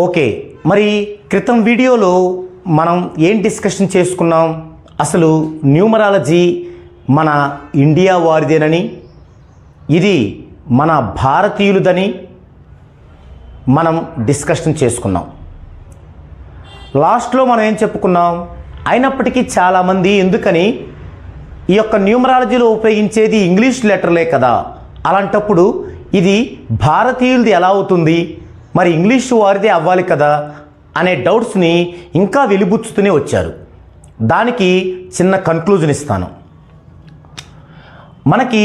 Okay, మరి క్రితం వీడియోలో మనం ఏం డిస్కషన్ చేసుకున్నాం? అసలు న్యూమరాలజీ మన ఇండియా వారిదేనని, ఇది మన భారతీయులదని మనం డిస్కషన్ చేసుకున్నాం. లాస్ట్లో మనం ఏం చెప్పుకున్నాం? అయినప్పటికీ చాలామంది ఎందుకని ఈ యొక్క న్యూమరాలజీలో ఉపయోగించేది ఇంగ్లీష్ లెటర్లే కదా, అలాంటప్పుడు ఇది భారతీయులది ఎలా అవుతుంది, మరి ఇంగ్లీష్ వారిదే అవ్వాలి కదా అనే డౌట్స్ని ఇంకా వెలిబుచ్చుతూనే వచ్చారు. దానికి చిన్న కన్క్లూజన్ ఇస్తాను. మనకి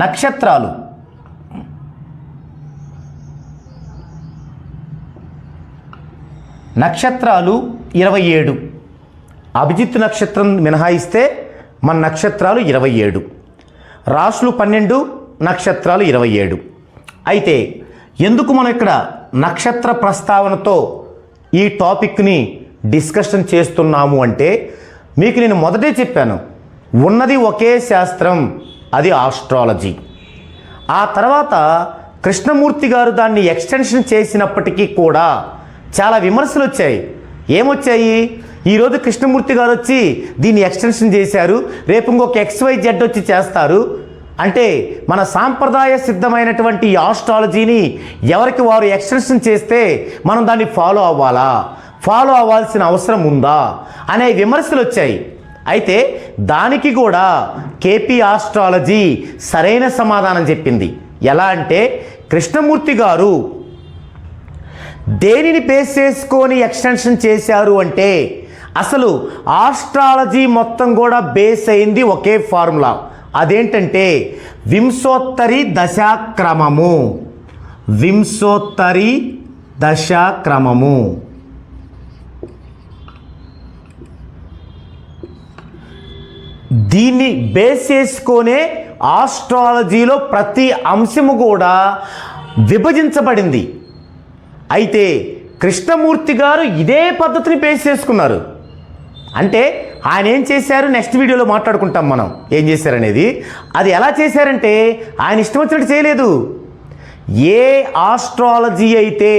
నక్షత్రాలు నక్షత్రాలు 27. అభిజిత్ నక్షత్రం మినహాయిస్తే మన నక్షత్రాలు 27, రాశులు 12, నక్షత్రాలు 27. అయితే ఎందుకు మనం ఇక్కడ నక్షత్ర ప్రస్తావనతో ఈ టాపిక్ని డిస్కషన్ చేస్తున్నాము అంటే, మీకు నేను మొదటే చెప్పాను, ఉన్నది ఒకే శాస్త్రం, అది ఆస్ట్రాలజీ. ఆ తర్వాత కృష్ణమూర్తి గారు దాన్ని ఎక్స్టెన్షన్ చేసినప్పటికీ కూడా చాలా విమర్శలు వచ్చాయి. ఏమొచ్చాయి? ఈరోజు కృష్ణమూర్తి గారు వచ్చి దీన్ని ఎక్స్టెన్షన్ చేశారు, రేపు ఇంకొక XYZ వచ్చి చేస్తారు. అంటే మన సాంప్రదాయ సిద్ధమైనటువంటి ఆస్ట్రాలజీని ఎవరికి వారు ఎక్స్టెన్షన్ చేస్తే మనం దాన్ని ఫాలో అవ్వాల్సిన అవసరం ఉందా అనే విమర్శలు వచ్చాయి. అయితే దానికి కూడా కేపీ ఆస్ట్రాలజీ సరైన సమాధానం చెప్పింది. ఎలా అంటే, కృష్ణమూర్తి గారు దేనిని బేస్ చేసుకొని ఎక్స్టెన్షన్ చేశారు అంటే, అసలు ఆస్ట్రాలజీ మొత్తం కూడా బేస్ అయింది ఒకే ఫార్ములా. అదేంటంటే వింశోత్తరి దశాక్రమము. దీన్ని బేస్ చేసుకొనే ఆస్ట్రాలజీలో ప్రతి అంశము కూడా విభజించబడింది. అయితే కృష్ణమూర్తి గారు ఇదే పద్ధతిని బేస్ చేసుకున్నారు. అంటే ఆయన ఏం చేశారు, నెక్స్ట్ వీడియోలో మాట్లాడుకుంటాం మనం ఏం చేశారనేది. అది ఎలా చేశారంటే, ఆయన ఇష్టం వచ్చినట్టు చేయలేదు. ఏ ఆస్ట్రాలజీ అయితే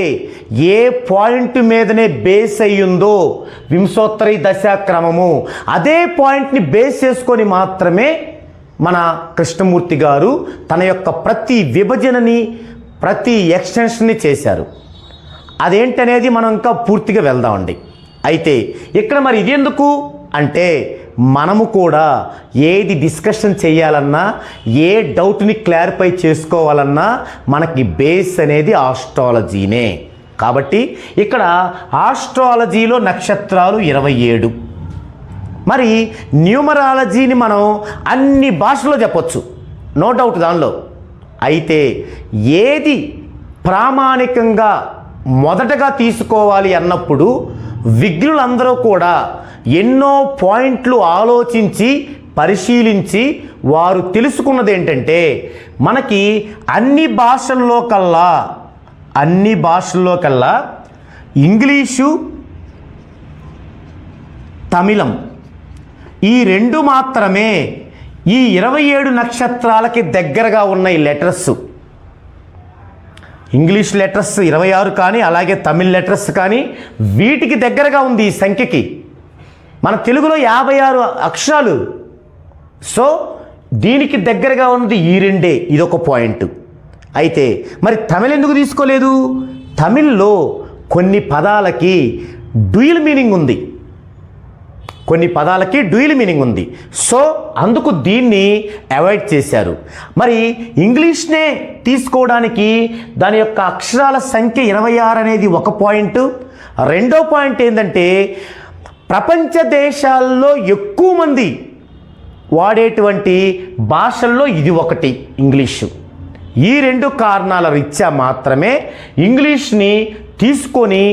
ఏ పాయింట్ మీదనే బేస్ అయ్యిందో వింశోత్తరి దశాక్రమము, అదే పాయింట్ని బేస్ చేసుకొని మాత్రమే మన కృష్ణమూర్తి గారు తన యొక్క ప్రతి విభజనని, ప్రతి ఎక్స్టెన్షన్ని చేశారు. అదేంటనేది మనం ఇంకా పూర్తిగా వెళ్దామండి. అయితే ఇక్కడ మరి ఇది ఎందుకు అంటే, మనము కూడా ఏది డిస్కషన్ చేయాలన్నా, ఏ డౌట్ని క్లారిఫై చేసుకోవాలన్నా మనకి బేస్ అనేది ఆస్ట్రాలజీనే. కాబట్టి ఇక్కడ ఆస్ట్రాలజీలో నక్షత్రాలు 27. మరి న్యూమరాలజీని మనం అన్ని భాషల్లో చెప్పొచ్చు, నో డౌట్ దానిలో. అయితే ఏది ప్రామాణికంగా మొదటగా తీసుకోవాలి అన్నప్పుడు విజ్ఞులందరూ కూడా ఎన్నో పాయింట్లు ఆలోచించి పరిశీలించి వారు తెలుసుకున్నది ఏంటంటే, మనకి అన్ని భాషల్లో కల్లా ఇంగ్లీషు, తమిళం ఈ రెండు మాత్రమే ఈ 27 నక్షత్రాలకి దగ్గరగా ఉన్న ఈ లెటర్స్. ఇంగ్లీష్ లెటర్స్ 26 కానీ, అలాగే తమిళ్ లెటర్స్ కానీ వీటికి దగ్గరగా ఉంది ఈ సంఖ్యకి. మన తెలుగులో 56 అక్షరాలు. సో దీనికి దగ్గరగా ఉన్నది ఈ రెండే, ఇదొక పాయింట్. అయితే మరి తమిళ్ ఎందుకు తీసుకోలేదు? తమిళ్లో కొన్ని పదాలకి డ్యూయల్ మీనింగ్ ఉంది. సో అందుకు దీన్ని అవాయిడ్ చేశారు. మరి ఇంగ్లీష్నే తీసుకోవడానికి దాని యొక్క అక్షరాల సంఖ్య 26 అనేది ఒక పాయింట్. రెండో పాయింట్ ఏంటంటే, ప్రపంచ దేశాల్లో ఎక్కువ మంది వాడేటువంటి భాషల్లో ఇది ఒకటి, ఇంగ్లీషు. ఈ రెండు కారణాల రీత్యా మాత్రమే ఇంగ్లీష్ని తీసుకొని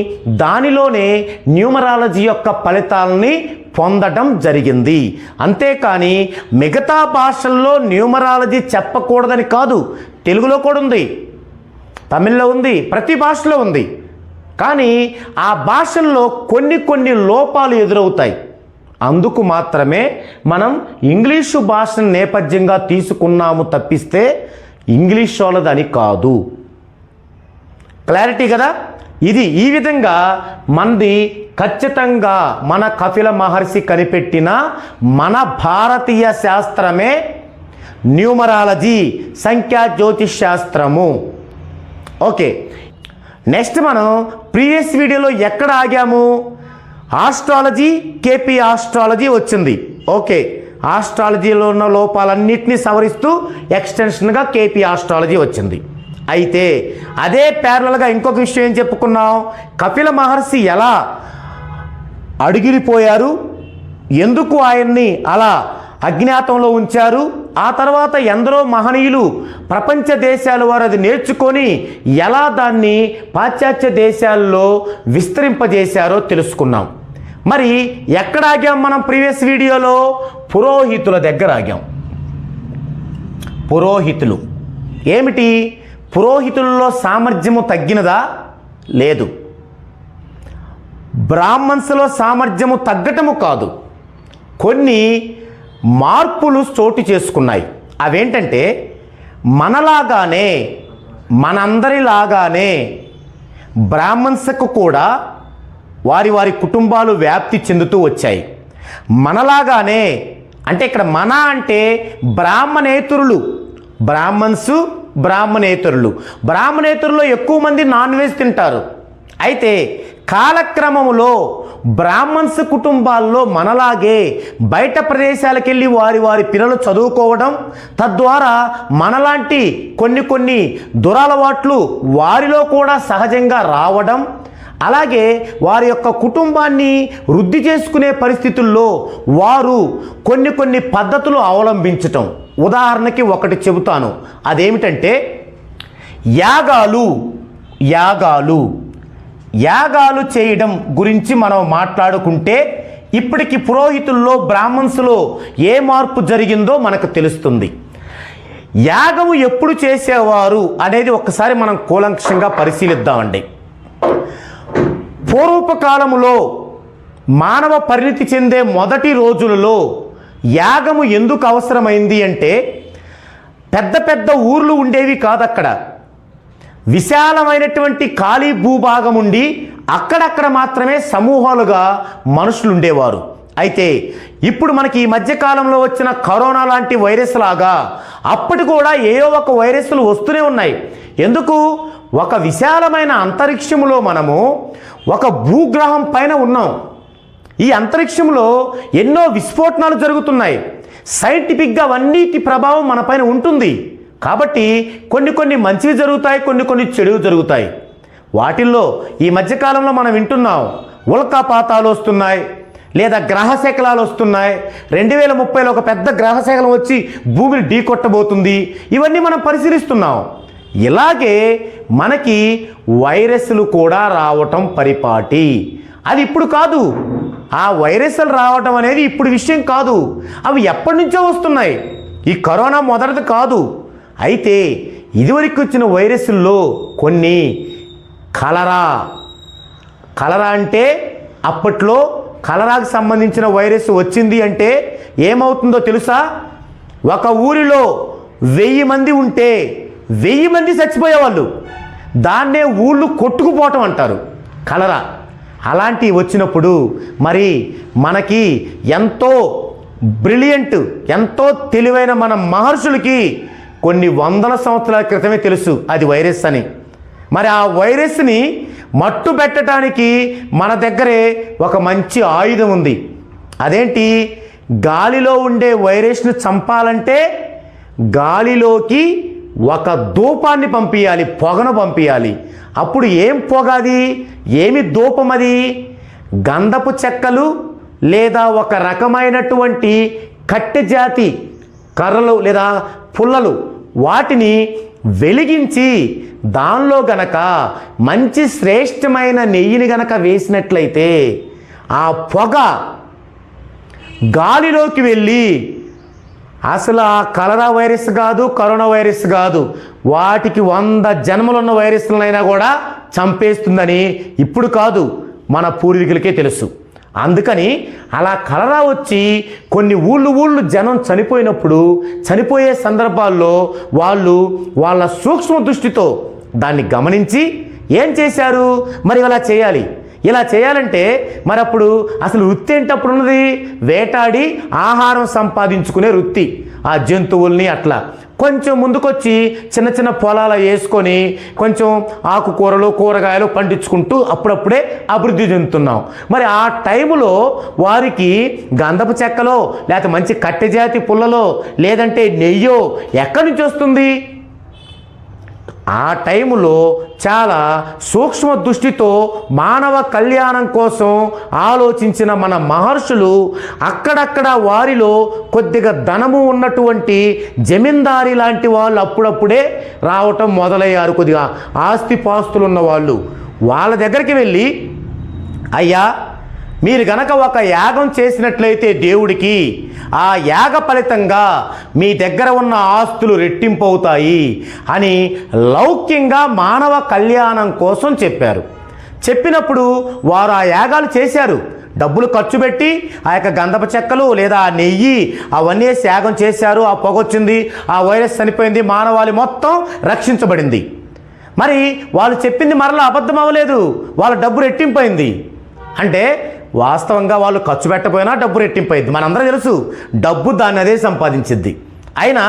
దానిలోనే న్యూమరాలజీ యొక్క ఫలితాలని పొందడం జరిగింది. అంతేకాని మిగతా భాషల్లో న్యూమరాలజీ చెప్పకూడదని కాదు. తెలుగులో కూడా ఉంది, తమిళ్లో ఉంది, ప్రతి భాషలో ఉంది. కానీ ఆ భాషల్లో కొన్ని లోపాలు ఎదురవుతాయి. అందుకు మాత్రమే మనం ఇంగ్లీషు భాషను నేపథ్యంగా తీసుకున్నాము తప్పిస్తే ఇంగ్లీష్ వాళ్ళదని కాదు. క్లారిటీ కదా. ఇది ఈ విధంగా మంది ఖచ్చితంగా మన కపిల మహర్షి కనిపెట్టిన మన భారతీయ శాస్త్రమే న్యూమరాలజీ, సంఖ్యా జ్యోతిష్ శాస్త్రము. ఓకే, నెక్స్ట్ మనం ప్రీవియస్ వీడియోలో ఎక్కడ ఆగాము? ఆస్ట్రాలజీ, కేపీ ఆస్ట్రాలజీ వచ్చింది. ఓకే, ఆస్ట్రాలజీలో ఉన్న లోపాలన్నింటినీ సవరిస్తూ ఎక్స్టెన్షన్గా కేపీ ఆస్ట్రాలజీ వచ్చింది. అయితే అదే ప్యారలల్గా ఇంకొక విషయం ఏం చెప్పుకున్నాం? కపిల మహర్షి ఎలా అడుగిరిపోయారు, ఎందుకు ఆయన్ని అలా అజ్ఞాతంలో ఉంచారు, ఆ తర్వాత ఎందరో మహనీయులు ప్రపంచ దేశాల వారు అది నేర్చుకొని ఎలా దాన్ని పాశ్చాత్య దేశాల్లో విస్తరింపజేశారో తెలుసుకున్నాం. మరి ఎక్కడ ఆగాం మనం ప్రీవియస్ వీడియోలో? పురోహితుల దగ్గర ఆగాం. పురోహితులు ఏమిటి? పురోహితుల్లో సామర్థ్యము తగ్గినదా? లేదు. బ్రాహ్మణ్స్లో సామర్థ్యము తగ్గటము కాదు, కొన్ని మార్పులు చోటు చేసుకున్నాయి. అవేంటంటే మనలాగానే, మనందరిలాగానే బ్రాహ్మణ్స్కు కూడా వారి వారి కుటుంబాలు వ్యాప్తి చెందుతూ వచ్చాయి. మనలాగానే అంటే ఇక్కడ మన అంటే బ్రాహ్మణేతరులు, బ్రాహ్మణ్స్, బ్రాహ్మణేతరుల్లో ఎక్కువ మంది నాన్ వెజ్ తింటారు. అయితే కాలక్రమంలో బ్రాహ్మణ్స్ కుటుంబాల్లో మనలాగే బయట ప్రదేశాలకు వెళ్ళి వారి వారి పిల్లలు చదువుకోవడం, తద్వారా మనలాంటి కొన్ని దురలవాట్లు వారిలో కూడా సహజంగా రావడం, అలాగే వారి యొక్క కుటుంబాన్ని వృద్ధి చేసుకునే పరిస్థితుల్లో వారు కొన్ని పద్ధతులు అవలంబించటం. ఉదాహరణకి ఒకటి చెబుతాను, అదేమిటంటే యాగాలు చేయడం గురించి మనం మాట్లాడుకుంటే ఇప్పటికి పురోహితుల్లో, బ్రాహ్మణ్స్లో ఏ మార్పు జరిగిందో మనకు తెలుస్తుంది. యాగము ఎప్పుడు చేసేవారు అనేది ఒక్కసారి మనం కూలంకషంగా పరిశీలిద్దామండి. పూర్వకాలములో మానవ పరిణితి చెందే మొదటి రోజులలో యాగము ఎందుకు అవసరమైంది అంటే పెద్ద పెద్ద ఊర్లు ఉండేవి కాదు. అక్కడ విశాలమైనటువంటి ఖాళీ భూభాగం ఉండి అక్కడక్కడ మాత్రమే సమూహాలుగా మనుషులు ఉండేవారు. అయితే ఇప్పుడు మనకి ఈ మధ్యకాలంలో వచ్చిన కరోనా లాంటి వైరస్ లాగా అప్పటి కూడా ఏవో ఒక వైరస్లు వస్తూనే ఉన్నాయి. ఎందుకు? ఒక విశాలమైన అంతరిక్షంలో మనము ఒక భూగ్రహం పైన ఉన్నాం. ఈ అంతరిక్షంలో ఎన్నో విస్ఫోటనాలు జరుగుతున్నాయి. సైంటిఫిక్గా అవన్నిటి ప్రభావం మన పైన ఉంటుంది. కాబట్టి కొన్ని మంచివి జరుగుతాయి, కొన్ని చెడువి జరుగుతాయి. వాటిల్లో ఈ మధ్యకాలంలో మనం వింటున్నాం ఉల్కాపాతాలు వస్తున్నాయి, లేదా గ్రహశకలాలు వస్తున్నాయి. 2030లో ఒక పెద్ద గ్రహశకలం వచ్చి భూమిని ఢీకొట్టబోతుంది. ఇవన్నీ మనం పరిశీలిస్తున్నాం. ఇలాగే మనకి వైరస్లు కూడా రావటం పరిపాటి. అది ఇప్పుడు కాదు. ఆ వైరస్లు రావటం అనేది ఇప్పుడు విషయం కాదు. అవి ఎప్పటి నుంచో వస్తున్నాయి. ఈ కరోనా మొదటిది కాదు. అయితే ఇదివరకు వచ్చిన వైరస్ల్లో కొన్ని కలరా అంటే అప్పట్లో కలరాకు సంబంధించిన వైరస్ వచ్చింది అంటే ఏమవుతుందో తెలుసా? ఒక ఊరిలో 1000 మంది ఉంటే 1000 మంది చచ్చిపోయేవాళ్ళు. దాన్నే ఊళ్ళు కొట్టుకుపోవటం అంటారు, కలరా. అలాంటివి వచ్చినప్పుడు మరి మనకి ఎంతో బ్రిలియంట్, ఎంతో తెలివైన మన మహర్షులకి కొన్ని వందల సంవత్సరాల క్రితమే తెలుసు అది వైరస్ అని. మరి ఆ వైరస్ని మట్టు పెట్టడానికి మన దగ్గరే ఒక మంచి ఆయుధం ఉంది. అదేంటి? గాలిలో ఉండే వైరస్ను చంపాలంటే గాలిలోకి ఒక ధూపాన్ని పంపించాలి, పొగను పంపించాలి. అప్పుడు ఏం పొగ అది? ఏమి ధూపం అది? గంధపు చెక్కలు లేదా ఒక రకమైనటువంటి కట్టె జాతి కర్రలు లేదా పుల్లలు, వాటిని వెలిగించి దానిలో గనక మంచి శ్రేష్టమైన నెయ్యిని గనక వేసినట్లయితే ఆ పొగ గాలిలోకి వెళ్ళి అసలు ఆ కలరా వైరస్ కాదు, కరోనా వైరస్ కాదు, వాటికి 100 జన్మలున్న వైరస్లనైనా కూడా చంపేస్తుందని ఇప్పుడు కాదు, మన పూర్వీకులకే తెలుసు. అందుకని అలా కలరా వచ్చి కొన్ని ఊళ్ళు జనం చనిపోయినప్పుడు, చనిపోయే సందర్భాల్లో వాళ్ళు వాళ్ళ సూక్ష్మ దృష్టితో దాన్ని గమనించి ఏం చేశారు? మరి ఇలా చేయాలి. ఇలా చేయాలంటే మరి అప్పుడు అసలు వృత్తి ఏంటప్పుడు ఉన్నది? వేటాడి ఆహారం సంపాదించుకునే వృత్తి. ఆ జంతువుల్ని అట్లా కొంచెం ముందుకొచ్చి చిన్న చిన్న పొలాలు వేసుకొని కొంచెం ఆకుకూరలు కూరగాయలు పండించుకుంటూ అప్పుడప్పుడే అభివృద్ధి చెందుతున్నాం. మరి ఆ టైంలో వారికి గంధపు చెక్కలో లేకపోతే మంచి కట్టెజాతి పుల్లలో లేదంటే నెయ్యో ఎక్కడి నుంచి వస్తుంది? ఆ టైములో చాలా సూక్ష్మ దృష్టితో మానవ కళ్యాణం కోసం ఆలోచించిన మన మహర్షులు అక్కడక్కడ వారిలో కొద్దిగా ధనము ఉన్నటువంటి జమీందారి లాంటి వాళ్ళు అప్పుడప్పుడే రావటం మొదలయ్యారు. కొద్దిగా ఆస్తిపాస్తులు ఉన్న వాళ్ళు వాళ్ళ దగ్గరికి వెళ్ళి, అయ్యా మీరు గనక ఒక యాగం చేసినట్లయితే దేవుడికి, ఆ యాగ ఫలితంగా మీ దగ్గర ఉన్న ఆస్తులు రెట్టింపు అవుతాయి అని లౌక్యంగా మానవ కళ్యాణం కోసం చెప్పారు. చెప్పినప్పుడు వారు ఆ యాగాలు చేశారు. డబ్బులు ఖర్చు పెట్టి ఆ యొక్క గంధపు చెక్కలు లేదా ఆ నెయ్యి అవన్నీ యాగం చేశారు. ఆ పొగొచ్చింది, ఆ వైరస్ చనిపోయింది, మానవాళి మొత్తం రక్షించబడింది. మరి వాళ్ళు చెప్పింది మరలా అబద్ధం అవ్వలేదు, వాళ్ళ డబ్బు రెట్టింపైంది. అంటే వాస్తవంగా వాళ్ళు ఖర్చు పెట్టపోయినా డబ్బు రెట్టింపైంది. మనందరం తెలుసు డబ్బు దాన్ని అదే సంపాదించిద్ది. అయినా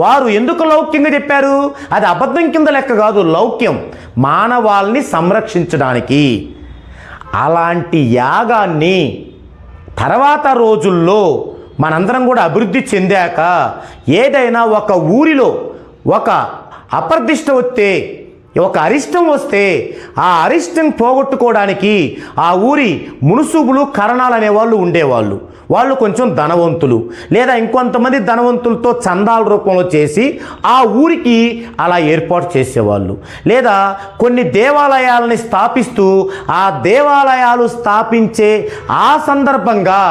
వారు ఎందుకు లౌక్యంగా చెప్పారు? అది అబద్ధం కింద లెక్క కాదు, లౌక్యం, మానవాల్ని సంరక్షించడానికి. అలాంటి యాగాన్ని తర్వాత రోజుల్లో మనందరం కూడా అభివృద్ధి చెందాక ఏదైనా ఒక ఊరిలో ఒక అప్రదిష్ట వస్తే, ఒక అరిష్టం వస్తే ఆ అరిష్టం పోగొట్టుకోవడానికి ఆ ఊరి మునుసుబులు కరణాలు అనేవాళ్ళు ఉండేవాళ్ళు. వాళ్ళు కొంచెం ధనవంతులు లేదా ఇంకొంతమంది ధనవంతులతో చందాల రూపంలో చేసి ఆ ఊరికి అలా ఏర్పాటు చేసేవాళ్ళు. లేదా కొన్ని దేవాలయాలని స్థాపిస్తూ ఆ దేవాలయాలు స్థాపించే ఆ సందర్భంగా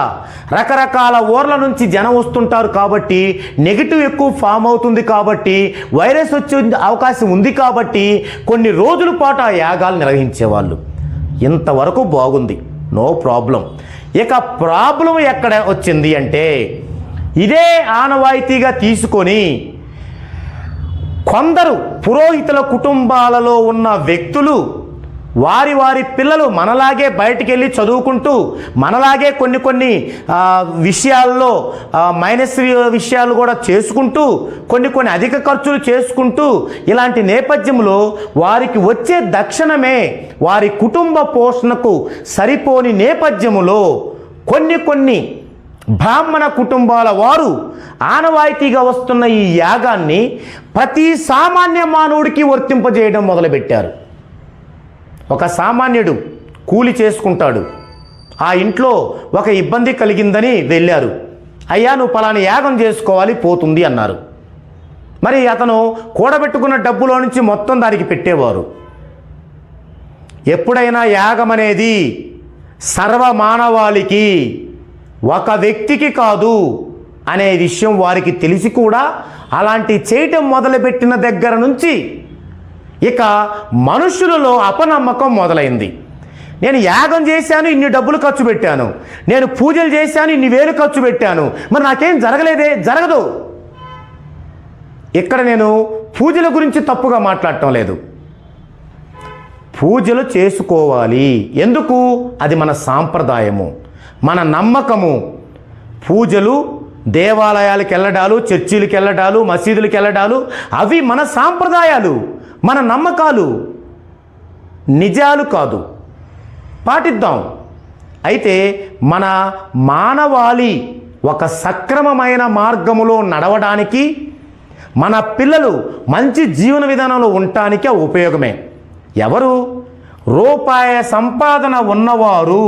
రకరకాల ఊర్ల నుంచి జనం వస్తుంటారు కాబట్టి నెగిటివ్ ఎక్కువ ఫామ్ అవుతుంది కాబట్టి వైరస్ వచ్చే అవకాశం ఉంది కాబట్టి కొన్ని రోజుల పాటు ఆ యాగాలు నిర్వహించేవాళ్ళు. ఇంతవరకు బాగుంది, నో ప్రాబ్లం. ఇక ప్రాబ్లం ఎక్కడ వచ్చింది అంటే, ఇదే ఆనవాయితీగా తీసుకొని కొందరు పురోహితుల కుటుంబాలలో ఉన్న వ్యక్తులు వారి వారి పిల్లలు మనలాగే బయటికి వెళ్ళి చదువుకుంటూ మనలాగే కొన్ని విషయాల్లో మైనస్ విషయాలు కూడా చేసుకుంటూ కొన్ని అధిక ఖర్చులు చేసుకుంటూ ఇలాంటి నేపథ్యంలో వారికి వచ్చే దక్షిణమే వారి కుటుంబ పోషణకు సరిపోని నేపథ్యములో కొన్ని బ్రాహ్మణ కుటుంబాల వారు ఆనవాయితీగా వస్తున్న ఈ యాగాన్ని ప్రతి సామాన్య మానవుడికి వర్తింపజేయడం మొదలుపెట్టారు. ఒక సామాన్యుడు కూలి చేసుకుంటాడు, ఆ ఇంట్లో ఒక ఇబ్బంది కలిగిందని వెళ్ళారు. అయ్యా నువ్వు పలానా యాగం చేసుకోవాలి, పోతుంది అన్నారు. మరి అతను కూడబెట్టుకున్న డబ్బులో నుంచి మొత్తం దానికి పెట్టేవారు. ఎప్పుడైనా యాగం అనేది సర్వమానవాళికి, ఒక వ్యక్తికి కాదు అనే విషయం వారికి తెలిసి కూడా అలాంటి చేయటం మొదలుపెట్టిన దగ్గర నుంచి ఇక మనుషులలో అపనమ్మకం మొదలైంది. నేను యాగం చేశాను, ఇన్ని డబ్బులు ఖర్చు పెట్టాను, నేను పూజలు చేశాను, ఇన్ని వేలు ఖర్చు పెట్టాను, మరి నాకేం జరగలేదే? జరగదు. ఇక్కడ నేను పూజల గురించి తప్పుగా మాట్లాడటం లేదు. పూజలు చేసుకోవాలి. ఎందుకు? అది మన సాంప్రదాయము, మన నమ్మకము. పూజలు, దేవాలయాలకు వెళ్ళడాలు, చర్చిలకు వెళ్ళడాలు, మసీదులకు వెళ్ళడాలు అవి మన సాంప్రదాయాలు, మన నమ్మకాలు, నిజాలు కాదు. పాటిద్దాం. అయితే మన మానవాళి ఒక సక్రమమైన మార్గములో నడవడానికి, మన పిల్లలు మంచి జీవన విధానంలో ఉండటానికి ఉపయోగమే. ఎవరు? రూపాయి సంపాదన ఉన్నవారు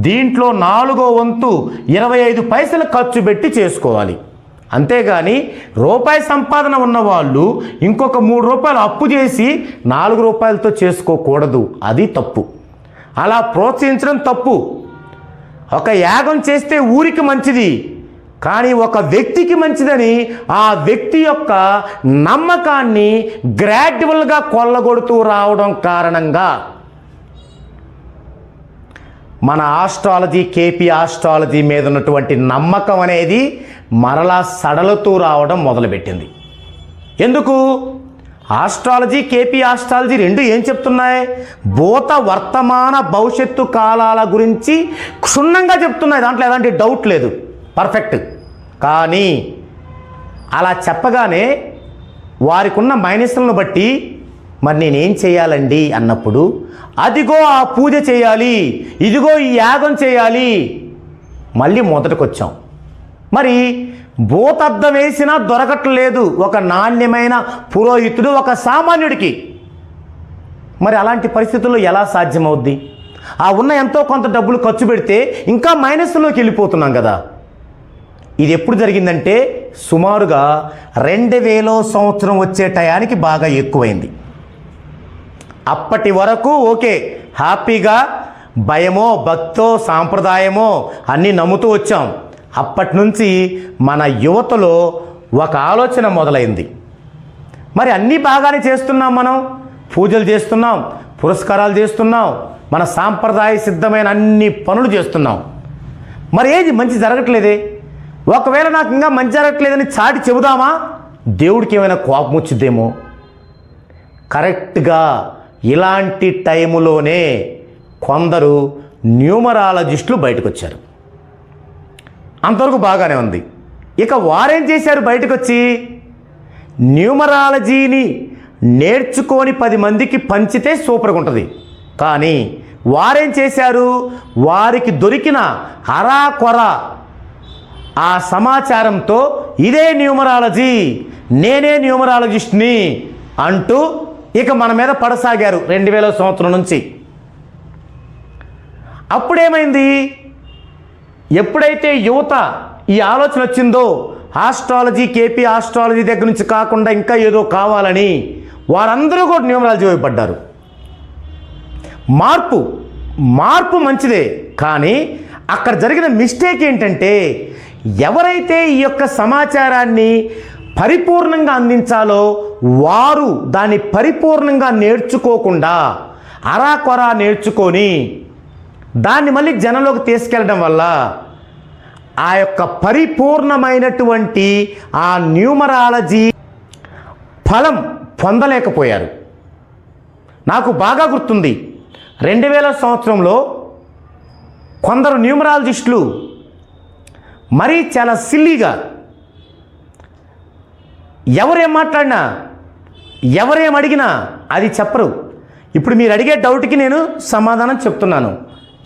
దీంట్లో 4వ వంతు 25 పైసలు ఖర్చు పెట్టి చేసుకోవాలి. అంతేగాని రూపాయి సంపాదన ఉన్నవాళ్ళు ఇంకొక 3 రూపాయలు అప్పు చేసి 4 రూపాయలతో చేసుకోకూడదు. అది తప్పు. అలా ప్రోత్సహించడం తప్పు. ఒక యాగం చేస్తే ఊరికి మంచిది, కానీ ఒక వ్యక్తికి మంచిదని ఆ వ్యక్తి యొక్క నమ్మకాన్ని గ్రాడ్యువల్గా కొల్లగొడుతూ రావడం కారణంగా మన ఆస్ట్రాలజీ, కేపీ ఆస్ట్రాలజీ మీద ఉన్నటువంటి నమ్మకం అనేది మరలా సడలుతూ రావడం మొదలుపెట్టింది. ఎందుకు? ఆస్ట్రాలజీ, కేపీ ఆస్ట్రాలజీ రెండు ఏం చెప్తున్నాయి? భూత వర్తమాన భవిష్యత్తు కాలాల గురించి క్షుణ్ణంగా చెప్తున్నాయి. దాంట్లో ఎలాంటి డౌట్ లేదు, పర్ఫెక్ట్. కానీ అలా చెప్పగానే వారికి ఉన్న మైనస్లను బట్టి మరి నేనేం చేయాలండి అన్నప్పుడు, అదిగో ఆ పూజ చేయాలి, ఇదిగో ఈ యాగం చేయాలి, మళ్ళీ మొదటికొచ్చాం. మరి భూతద్దం వేసినా దొరకట్లేదు ఒక నాణ్యమైన పురోహితుడు ఒక సామాన్యుడికి. మరి అలాంటి పరిస్థితుల్లో ఎలా సాధ్యమవుద్ది? ఆ ఉన్న ఎంతో కొంత డబ్బులు ఖర్చు పెడితే ఇంకా మైనస్లోకి వెళ్ళిపోతున్నాం కదా. ఇది ఎప్పుడు జరిగిందంటే సుమారుగా 2000 సంవత్సరం వచ్చే టయానికి బాగా ఎక్కువైంది. అప్పటి వరకు ఓకే, హ్యాపీగా భయమో భక్తో సాంప్రదాయమో అన్నీ నమ్ముతూ వచ్చాం. అప్పటి నుంచి మన యువతలో ఒక ఆలోచన మొదలైంది. మరి అన్నీ బాగానే చేస్తున్నాం, మనం పూజలు చేస్తున్నాం, పురస్కారాలు చేస్తున్నాం, మన సాంప్రదాయ సిద్ధమైన అన్ని పనులు చేస్తున్నాం. మరి ఏది మంచి జరగట్లేదే? ఒకవేళ నాకు ఇంకా మంచి జరగట్లేదని చాటి చెబుదామా? దేవుడికి ఏమైనా కోపం వచ్చిద్దేమో. కరెక్ట్గా ఇలాంటి టైములోనే కొందరు న్యూమరాలజిస్టులు బయటకు వచ్చారు. అంతవరకు బాగానే ఉంది. ఇక వారేం చేశారు? బయటకు వచ్చి న్యూమరాలజీని నేర్చుకొని 10 మందికి పంచితే సూపర్గా ఉంటుంది. కానీ వారేం చేశారు? వారికి దొరికిన అరాకొర ఆ సమాచారంతో ఇదే న్యూమరాలజీ, నేనే న్యూమరాలజిస్ట్ని అంటూ ఇక మన మీద పడసాగారు 2000 సంవత్సరం నుంచి. అప్పుడేమైంది? ఎప్పుడైతే యువత ఈ ఆలోచన వచ్చిందో ఆస్ట్రాలజీ, కేపీ ఆస్ట్రాలజీ దగ్గర నుంచి కాకుండా ఇంకా ఏదో కావాలని వారందరూ కూడా న్యూమరాలజీ వైపు పడ్డారు. మార్పు మంచిదే, కానీ అక్కడ జరిగిన మిస్టేక్ ఏంటంటే ఎవరైతే ఈ యొక్క సమాచారాన్ని పరిపూర్ణంగా అందించాలో వారు దాన్ని పరిపూర్ణంగా నేర్చుకోకుండా అరాకొరా నేర్చుకొని దాన్ని మళ్ళీ జనంలోకి తీసుకెళ్ళడం వల్ల ఆ యొక్క పరిపూర్ణమైనటువంటి ఆ న్యూమరాలజీ ఫలం పొందలేకపోయారు. నాకు బాగా గుర్తుంది, 2000 సంవత్సరంలో కొందరు న్యూమరాలజిస్టులు మరీ చాలా సిల్లీగా ఎవరేం మాట్లాడినా ఎవరేం అడిగినా అది చెప్పరు. ఇప్పుడు మీరు అడిగే డౌట్కి నేను సమాధానం చెప్తున్నాను.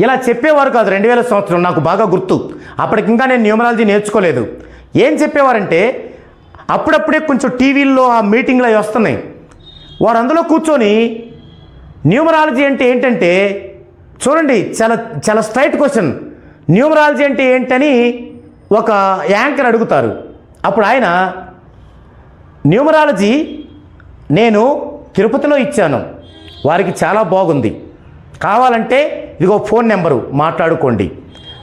ఇలా చెప్పేవారు కాదు 2000 సంవత్సరం. నాకు బాగా గుర్తు, అప్పటికి ఇంకా నేను న్యూమరాలజీ నేర్చుకోలేదు. ఏం చెప్పేవారంటే అప్పుడప్పుడే కొంచెం టీవీల్లో ఆ మీటింగ్లు అవి వస్తున్నాయి. వారు అందులో కూర్చొని న్యూమరాలజీ అంటే ఏంటంటే, చూడండి చాలా చాలా స్ట్రైట్ క్వశ్చన్, న్యూమరాలజీ అంటే ఏంటని ఒక యాంకర్ అడుగుతారు. అప్పుడు ఆయన న్యూమరాలజీ నేను తిరుపతిలో ఇచ్చాను, వారికి చాలా బాగుంది, కావాలంటే ఇదిగో ఫోన్ నెంబరు మాట్లాడుకోండి.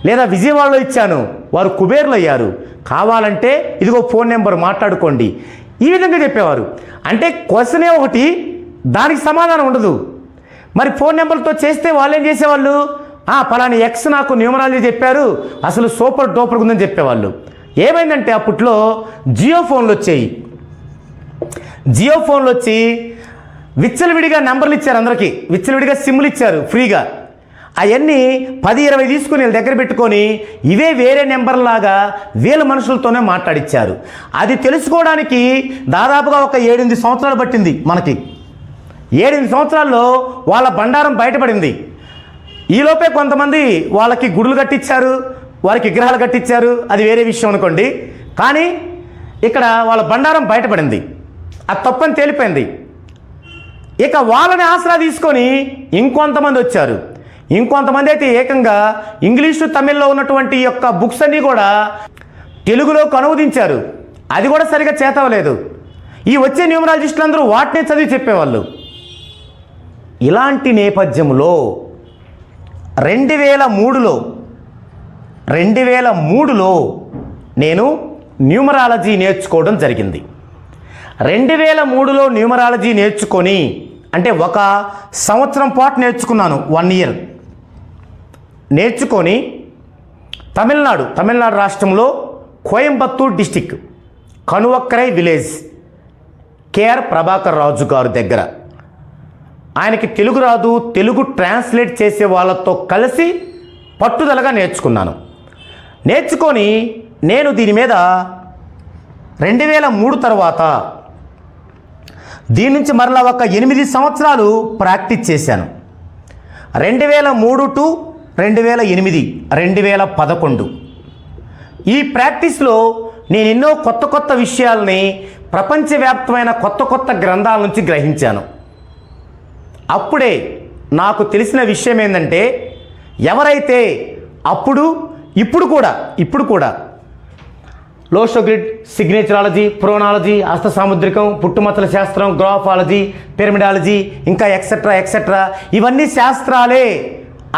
లేదా విజయవాడలో ఇచ్చాను, వారు కుబేర్లు అయ్యారు, కావాలంటే ఇదిగో ఫోన్ నెంబరు మాట్లాడుకోండి. ఈ విధంగా చెప్పేవారు. అంటే క్వశ్చనే ఒకటి, దానికి సమాధానం ఉండదు. మరి ఫోన్ నెంబర్తో చేస్తే వాళ్ళు ఏం చేసేవాళ్ళు? పలాని ఎక్స్ నాకు న్యూమరాలజీ చెప్పారు, అసలు సూపర్ డూపర్ ఉందని చెప్పేవాళ్ళు. ఏమైందంటే అప్పట్లో జియో ఫోన్లు వచ్చాయి. జియో ఫోన్లు వచ్చి విచ్చలవిడిగా నెంబర్లు ఇచ్చారు, అందరికీ విచ్చలవిడిగా సిమ్లు ఇచ్చారు ఫ్రీగా. అవన్నీ 10-20 తీసుకుని వీళ్ళ దగ్గర పెట్టుకొని ఇవే వేరే నెంబర్లాగా వీళ్ళ మనుషులతోనే మాట్లాడిచ్చారు. అది తెలుసుకోవడానికి దాదాపుగా ఒక 7-8 సంవత్సరాలు పట్టింది మనకి. 7-8 సంవత్సరాల్లో వాళ్ళ బండారం బయటపడింది. ఈలోపే కొంతమంది వాళ్ళకి గుడులు కట్టించారు, వారికి విగ్రహాలు కట్టించారు, అది వేరే విషయం అనుకోండి. కానీ ఇక్కడ వాళ్ళ బండారం బయటపడింది, అది తప్పని తేలిపోయింది. ఇక వాళ్ళని ఆసరా తీసుకొని ఇంకొంతమంది వచ్చారు. ఇంకొంతమంది అయితే ఏకంగా ఇంగ్లీషు తమిళ్లో ఉన్నటువంటి యొక్క బుక్స్ అన్నీ కూడా తెలుగులోకి అనువదించారు. అది కూడా సరిగా చేతవలేదు. ఈ వచ్చే న్యూమరాలజిస్టులు అందరూ వాటినే చదివి చెప్పేవాళ్ళు. ఇలాంటి నేపథ్యంలో 2003లో నేను న్యూమరాలజీ నేర్చుకోవడం జరిగింది. 2003లో న్యూమరాలజీ నేర్చుకొని, అంటే 1 సంవత్సరం పాటు నేర్చుకున్నాను, 1 ఇయర్ నేర్చుకొని తమిళనాడు రాష్ట్రంలో Coimbatore district Kanuvakkarai village KR Prabhakar Raju గారి దగ్గర. ఆయనకి తెలుగు రాదు, తెలుగు ట్రాన్స్లేట్ చేసే వాళ్ళతో కలిసి పట్టుదలగా నేర్చుకొని నేను దీని మీద 2003 తర్వాత దీని నుంచి మరలా ఒక 8 సంవత్సరాలు ప్రాక్టీస్ చేశాను. 2003 టు 2008, 2011 ఈ ప్రాక్టీస్లో నేను ఎన్నో కొత్త విషయాల్ని ప్రపంచవ్యాప్తమైన కొత్త గ్రంథాల నుంచి గ్రహించాను. అప్పుడే నాకు తెలిసిన విషయం ఏంటంటే, ఎవరైతే ఇప్పుడు కూడా లోషోగ్రిడ్, సిగ్నేచరాలజీ, ప్రోనాలజీ, హస్త సాముద్రికం, పుట్టుమచ్చల శాస్త్రం, గ్రాఫాలజీ, పిరమిడాలజీ, ఇంకా ఎక్సెట్రా ఇవన్నీ శాస్త్రాలే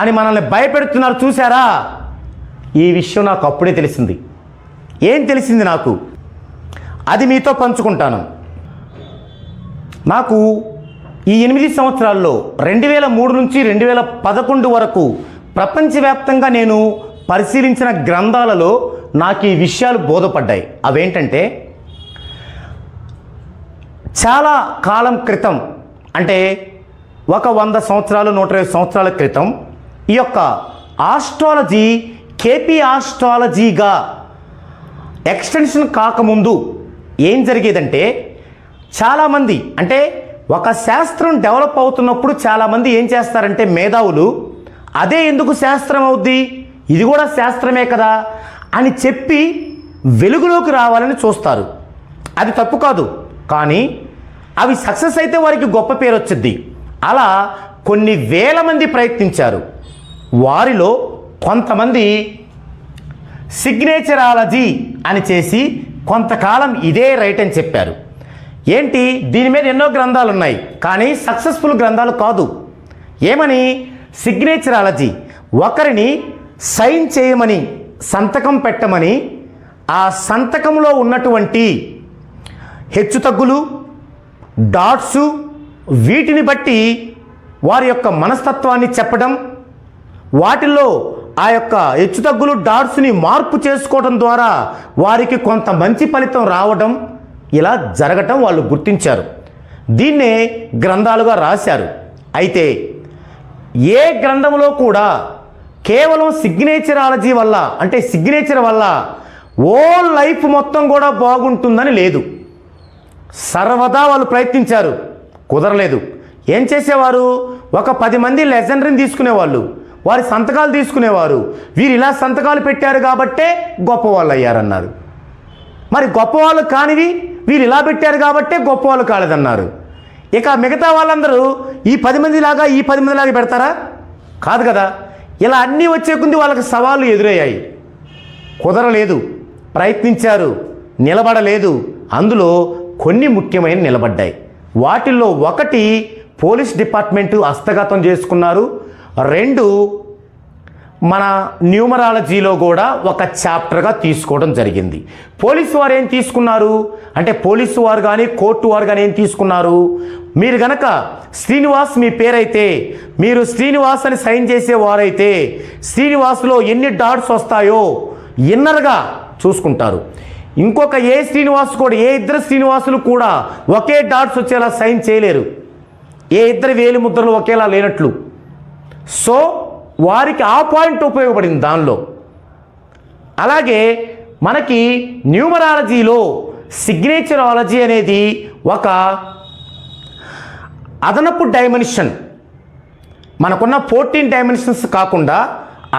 అని మనల్ని భయపెడుతున్నారు చూసారా? ఈ విషయం నాకు అప్పుడే తెలిసింది. ఏం తెలిసింది నాకు? అది మీతో పంచుకుంటాను. నాకు ఈ 8 సంవత్సరాల్లో 2003 నుంచి 2011 వరకు ప్రపంచవ్యాప్తంగా నేను పరిశీలించిన గ్రంథాలలో నాకు ఈ విషయాలు బోధపడ్డాయి. అవేంటంటే, చాలా కాలం క్రితం, అంటే ఒక 100 సంవత్సరాలు 120 సంవత్సరాల క్రితం ఈ యొక్క ఆస్ట్రాలజీ కేపీ ఆస్ట్రాలజీగా ఎక్స్టెన్షన్ కాకముందు ఏం జరిగేదంటే, చాలామంది, అంటే ఒక శాస్త్రం డెవలప్ అవుతున్నప్పుడు చాలామంది ఏం చేస్తారంటే మేధావులు, అదే ఎందుకు శాస్త్రం అవుద్ది, ఇది కూడా శాస్త్రమే కదా అని చెప్పి వెలుగులోకి రావాలని చూస్తారు. అది తప్పు కాదు, కానీ అవి సక్సెస్ అయితే వారికి గొప్ప పేరు వచ్చింది. అలా కొన్ని వేల మంది ప్రయత్నించారు. వారిలో కొంతమంది సిగ్నేచరాలజీ అని చేసి కొంతకాలం ఇదే రైట్ అని చెప్పారు. ఏంటి, దీని మీద ఎన్నో గ్రంథాలు ఉన్నాయి, కానీ సక్సెస్ఫుల్ గ్రంథాలు కాదు. ఏమని? సిగ్నేచరాలజీ, ఒకరిని సైన్ చేయమని, సంతకం పెట్టమని, ఆ సంతకంలో ఉన్నటువంటి హెచ్చుతగ్గులు, డాట్సు, వీటిని బట్టి వారి యొక్క మనస్తత్వాన్ని చెప్పడం, వాటిల్లో ఆ యొక్క హెచ్చుతగ్గులు, డాట్స్ని మార్పు చేసుకోవడం ద్వారా వారికి కొంత మంచి ఫలితం రావడం, ఇలా జరగటం వాళ్ళు గుర్తించారు. దీన్నే గ్రంథాలుగా రాశారు. అయితే ఏ గ్రంథంలో కూడా కేవలం సిగ్నేచరాలజీ వల్ల, అంటే సిగ్నేచర్ వల్ల ఓల్ లైఫ్ మొత్తం కూడా బాగుంటుందని లేదు. సర్వదా వాళ్ళు ప్రయత్నించారు, కుదరలేదు. ఏం చేసేవారు? ఒక 10 మంది లెజెండరీని తీసుకునేవాళ్ళు, వారి సంతకాలు తీసుకునేవారు. వీరు ఇలా సంతకాలు పెట్టారు కాబట్టే గొప్పవాళ్ళు అయ్యారన్నారు. మరి గొప్పవాళ్ళు కానివి వీరు ఇలా పెట్టారు కాబట్టే గొప్పవాళ్ళు కాలేదన్నారు. ఇక మిగతా వాళ్ళందరూ ఈ 10 మందిలాగా ఈ 10 మందిలాగా పెడతారా? కాదు కదా. ఇలా అన్నీ వచ్చే కొద్ది వాళ్ళకి సవాళ్ళు ఎదురయ్యాయి, కుదరలేదు, ప్రయత్నించారు, నిలబడలేదు. అందులో కొన్ని ముఖ్యమైన నిలబడ్డాయి. వాటిల్లో ఒకటి పోలీస్ డిపార్ట్మెంటు హస్తగతం చేసుకున్నారు. 2 మన న్యూమరాలజీలో కూడా ఒక చాప్టర్గా తీసుకోవడం జరిగింది. పోలీసు వారు ఏం తీసుకున్నారు అంటే, పోలీసు వారు కానీ కోర్టు వారు కానీ ఏం తీసుకున్నారు, మీరు గనక శ్రీనివాస్ మీ పేరైతే, మీరు శ్రీనివాస్ అని సైన్ చేసేవారైతే శ్రీనివాస్లో ఎన్ని డాట్స్ వస్తాయో ఇన్నర్గా చూసుకుంటారు. ఇంకొక ఏ శ్రీనివాస్ కూడా, ఏ ఇద్దరు శ్రీనివాసులు కూడా ఒకే డాట్స్ వచ్చేలా సైన్ చేయలేరు, ఏ ఇద్దరు వేలి ముద్రలు ఒకేలా లేనట్లు. సో వారికి ఆ పాయింట్ ఉపయోగపడింది దానిలో. అలాగే మనకి న్యూమరాలజీలో సిగ్నేచరాలజీ అనేది ఒక అదనపు డైమెన్షన్. మనకున్న 14 డైమెన్షన్స్ కాకుండా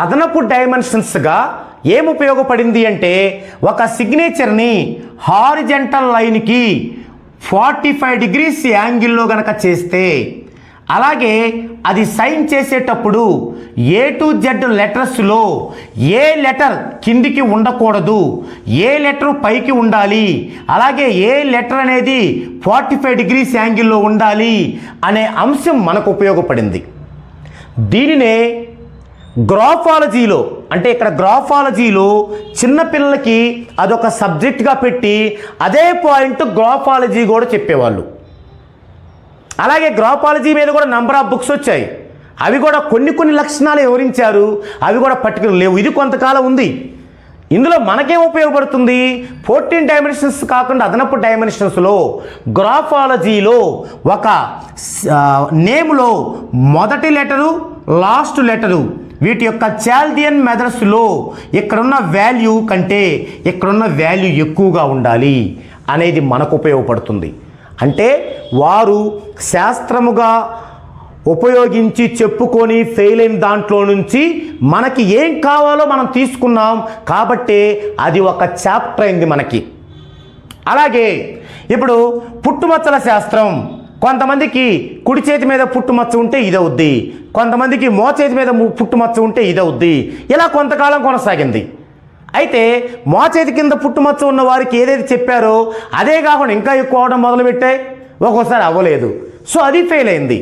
అదనపు డైమెన్షన్స్గా ఏం ఉపయోగపడింది అంటే, ఒక సిగ్నేచర్ని హారిజంటల్ లైన్కి 45 డిగ్రీస్ యాంగిల్లో గనక చేస్తే, అలాగే అది సైన్ చేసేటప్పుడు A to Z లెటర్స్లో ఏ లెటర్ కిందికి ఉండకూడదు, ఏ లెటర్ పైకి ఉండాలి, అలాగే ఏ లెటర్ అనేది 45 డిగ్రీస్ యాంగిల్లో ఉండాలి అనే అంశం మనకు ఉపయోగపడింది. దీనినే గ్రాఫాలజీలో, అంటే ఇక్కడ గ్రాఫాలజీలో చిన్నపిల్లలకి అదొక సబ్జెక్ట్గా పెట్టి అదే పాయింట్ గ్రాఫాలజీ కూడా చెప్పేవాళ్ళు. అలాగే గ్రాఫాలజీ మీద కూడా నంబర్ ఆఫ్ బుక్స్ వచ్చాయి. అవి కూడా కొన్ని లక్షణాలు వివరించారు, అవి కూడా పర్టికులర్ లేవు. ఇది కొంతకాలం ఉంది. ఇందులో మనకేం ఉపయోగపడుతుంది? 14 డైమెన్షన్స్ కాకుండా అదనపు డైమెన్షన్స్లో గ్రాఫాలజీలో ఒక నేమ్లో మొదటి లెటరు లాస్ట్ లెటరు వీటి యొక్క చాల్డియన్ మెథడ్స్లో ఇక్కడున్న వాల్యూ కంటే ఇక్కడున్న వాల్యూ ఎక్కువగా ఉండాలి అనేది మనకు ఉపయోగపడుతుంది. అంటే వారు శాస్త్రముగా ఉపయోగించి చెప్పుకొని ఫెయిల్ అయిన దాంట్లో నుంచి మనకి ఏం కావాలో మనం తీసుకున్నాం కాబట్టి అది ఒక చాప్టర్ అయింది మనకి. అలాగే ఇప్పుడు పుట్టుమచ్చల శాస్త్రం, కొంతమందికి కుడి చేతి మీద పుట్టుమచ్చ ఉంటే ఇదవుద్ది, కొంతమందికి మోచేతి మీద పుట్టుమచ్చ ఉంటే ఇదవుద్ది. ఇలా కొంతకాలం కొనసాగింది. అయితే మోచేతి కింద పుట్టుమచ్చ ఉన్న వారికి ఏదైతే చెప్పారో అదే కాకుండా ఇంకా ఎక్కువ అవడం మొదలుపెట్టాయి, ఒక్కోసారి అవ్వలేదు. సో అది ఫెయిల్ అయింది.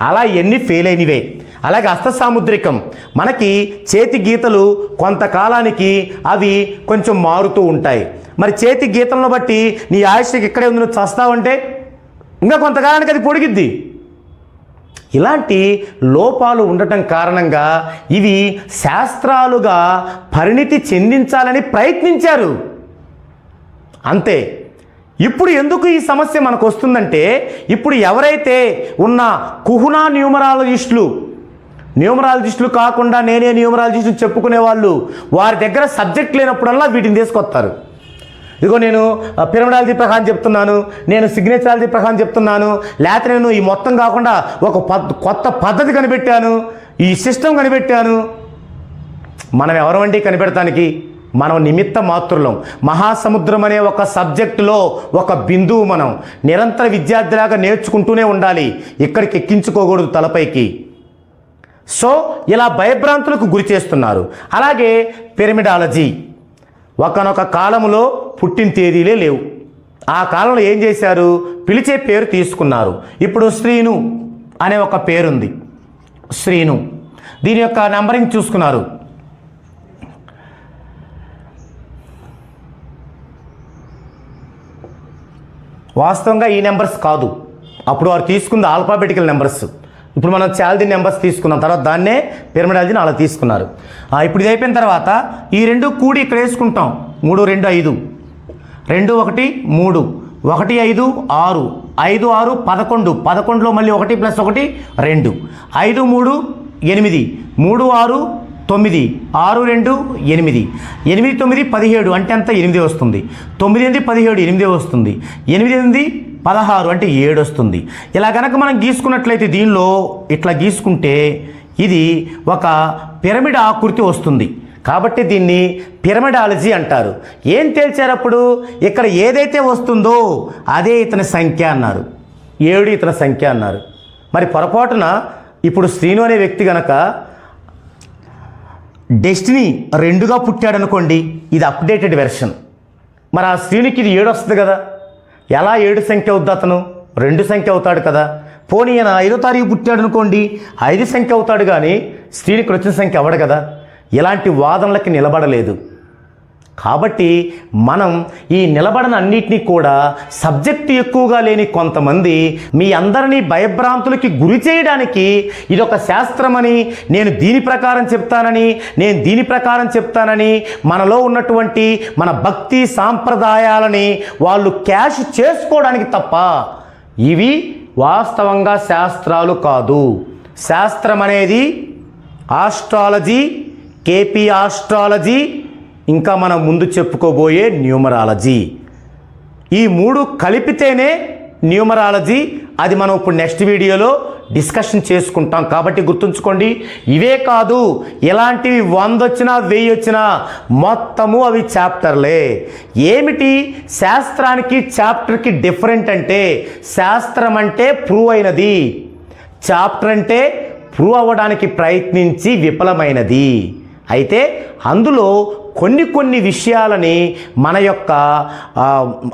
అలా ఎన్ని ఫెయిల్ అయినవే. అలాగే హస్త సాముద్రికం, మనకి చేతి గీతలు కొంతకాలానికి అవి కొంచెం మారుతూ ఉంటాయి. మరి చేతి గీతలను బట్టి నీ ఆయుష్కి ఇక్కడే ఉంది, నువ్వు చస్తావంటే ఇంకా కొంతకాలానికి అది పొడిగిద్ది. ఇలాంటి లోపాలు ఉండటం కారణంగా ఇవి శాస్త్రాలుగా పరిణితి చెందించాలని ప్రయత్నించారు అంతే. ఇప్పుడు ఎందుకు ఈ సమస్య మనకు వస్తుందంటే, ఇప్పుడు ఎవరైతే ఉన్న కుహునా న్యూమరాలజిస్టులు కాకుండా నేనే న్యూమరాలజిస్టు చెప్పుకునే వాళ్ళు, వారి దగ్గర సబ్జెక్ట్ లేనప్పుడల్లా వీటిని తీసుకొస్తారు. ఇదిగో నేను పిరమిడాలజీ ప్రకారం చెప్తున్నాను, నేను సిగ్నేచరాలజీ ప్రకారం చెప్తున్నాను, లేకపోతే నేను ఈ మొత్తం కాకుండా ఒక కొత్త పద్ధతి కనిపెట్టాను, ఈ సిస్టమ్ కనిపెట్టాను. మనం ఎవరమండి కనిపెడటానికి? మనం నిమిత్త మాత్రులం. మహాసముద్రం అనే ఒక సబ్జెక్టులో ఒక బిందువు. మనం నిరంతర విద్యార్థిలాగా నేర్చుకుంటూనే ఉండాలి, ఇక్కడికి ఎక్కించుకోకూడదు తలపైకి. సో ఇలా భయభ్రాంతులకు గురి చేస్తున్నారు. అలాగే పిరమిడాలజీ, ఒకనొక కాలంలో పుట్టిన తేదీలే లేవు. ఆ కాలంలో ఏం చేశారు? పిలిచే పేరు తీసుకున్నారు. ఇప్పుడు శ్రీను అనే ఒక పేరుంది, శ్రీను. దీని యొక్క నెంబరింగ్ చూసుకున్నారు. వాస్తవంగా ఈ నెంబర్స్ కాదు, అప్పుడు వారు తీసుకుంది ఆల్ఫాబెటికల్ నెంబర్స్. ఇప్పుడు మనం చాల్ది నెంబర్స్ తీసుకున్నాం, తర్వాత దాన్నే పిరమిడాలజీని అలా తీసుకున్నారు. ఇప్పుడు ఇది అయిపోయిన తర్వాత ఈ రెండు కూడి ఇక్కడ వేసుకుంటాం. 3 2 5, 2 1 3, 1 5 6, 5 6 11, 11లో మళ్ళీ 1 + 1 2, 5 3 8, 3 6 9, 6 2 8, 8 9 17 అంటే అంత 8 వస్తుంది. 9 8 17 8 వస్తుంది. 8 8 16 అంటే 7 వస్తుంది. ఇలా కనుక మనం గీసుకున్నట్లయితే దీనిలో ఇట్లా గీసుకుంటే ఇది ఒక పిరమిడ్ ఆకృతి వస్తుంది. కాబట్టి దీన్ని పిరమిడాలజీ అంటారు. ఏం తేల్చారు అప్పుడు? ఇక్కడ ఏదైతే వస్తుందో అదే ఇతని సంఖ్య అన్నారు, 7 ఇతని సంఖ్య అన్నారు. మరి పొరపాటున ఇప్పుడు శ్రీను అనే వ్యక్తి కనుక డెస్టినీ 2గా పుట్టాడనుకోండి, ఇది అప్డేటెడ్ వెర్షన్. మరి ఆ శ్రీనికి ఇది 7 వస్తుంది కదా, ఎలా 7 సంఖ్య అవుద్ది? అతను 2 సంఖ్య అవుతాడు కదా. పోనీ ఈయన 5వ తారీఖు పుట్టాడు అనుకోండి, 5 సంఖ్య అవుతాడు, కానీ శ్రీనికి వచ్చిన సంఖ్య అవ్వడు కదా. ఇలాంటి వాదనలకి నిలబడలేదు. కాబట్టి మనం ఈ నిలబడన అన్నిటినీ కూడా సబ్జెక్టు ఎక్కువగా లేని కొంతమంది మీ అందరినీ భయభ్రాంతులకి గురి చేయడానికి ఇదొక శాస్త్రమని, నేను దీని ప్రకారం చెప్తానని, నేను దీని ప్రకారం చెప్తానని మనలో ఉన్నటువంటి మన భక్తి సాంప్రదాయాలని వాళ్ళు క్యాష్ చేసుకోవడానికి తప్ప ఇవి వాస్తవంగా శాస్త్రాలు కాదు. శాస్త్రం అనేది ఆస్ట్రాలజీ, కేపీ ఆస్ట్రాలజీ, ఇంకా మనం ముందు చెప్పుకోబోయే న్యూమరాలజీ, ఈ 3 కలిపితేనే న్యూమరాలజీ. అది మనం ఇప్పుడు నెక్స్ట్ వీడియోలో డిస్కషన్ చేసుకుంటాం. కాబట్టి గుర్తుంచుకోండి, ఇవే కాదు, ఇలాంటివి 100 వచ్చినా 1000 వచ్చినా మొత్తము అవి చాప్టర్లే. ఏమిటి శాస్త్రానికి చాప్టర్కి డిఫరెంట్ అంటే, శాస్త్రం అంటే ప్రూవ్ అయినది, చాప్టర్ అంటే ప్రూవ్ అవ్వడానికి ప్రయత్నించి విఫలమైనది. అయితే అందులో కొన్ని విషయాలని మన యొక్క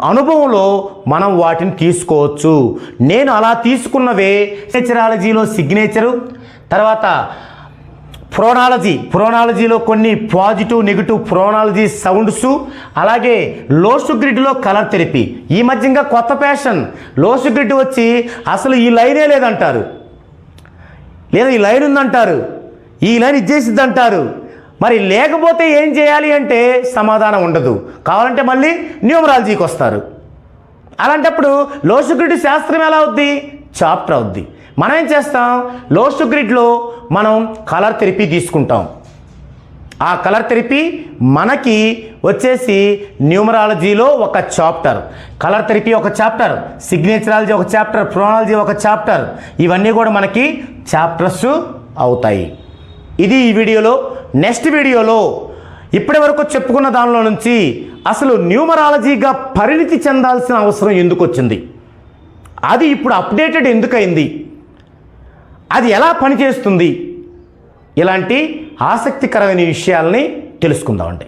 అనుభవంలో మనం వాటిని తీసుకోవచ్చు. నేను అలా తీసుకున్నవే సిగ్నేచరాలజీలో సిగ్నేచరు, తర్వాత ప్రోనాలజీలో కొన్ని పాజిటివ్ నెగిటివ్ ప్రోనాలజీ సౌండ్స్, అలాగే లోసు గ్రిడ్లో కలర్ థెరపీ. ఈ మధ్య ఇంకా కొత్త ఫ్యాషన్, లోసు గ్రిడ్ వచ్చి అసలు ఈ లైనే లేదంటారు, లేదా ఈ లైన్ ఉందంటారు, ఈ లైన్ ఇచ్చేసిద్ది అంటారు. మరి లేకపోతే ఏం చేయాలి అంటే సమాధానం ఉండదు. కావాలంటే మళ్ళీ న్యూమరాలజీకి వస్తారు. అలాంటప్పుడు లోసు గ్రిడ్ శాస్త్రం ఎలా అవుద్ది? చాప్టర్ అవుద్ది. మనం ఏం చేస్తాం? లోసు గ్రిడ్లో మనం కలర్ థెరపీ తీసుకుంటాం. ఆ కలర్ థెరపీ మనకి వచ్చేసి న్యూమరాలజీలో ఒక చాప్టర్, కలర్ థెరపీ ఒక చాప్టర్, సిగ్నేచరాలజీ ఒక చాప్టర్, ప్రోనాలజీ ఒక చాప్టర్. ఇవన్నీ కూడా మనకి చాప్టర్స్ అవుతాయి. ఇది ఈ వీడియోలో. నెక్స్ట్ వీడియోలో ఇప్పటి వరకు చెప్పుకున్న దానిలో నుంచి అసలు న్యూమరాలజీగా పరిణితి చెందాల్సిన అవసరం ఎందుకు వచ్చింది, అది ఇప్పుడు అప్డేటెడ్ ఎందుకైంది, అది ఎలా పనిచేస్తుంది, ఇలాంటి ఆసక్తికరమైన విషయాల్ని తెలుసుకుందామండి.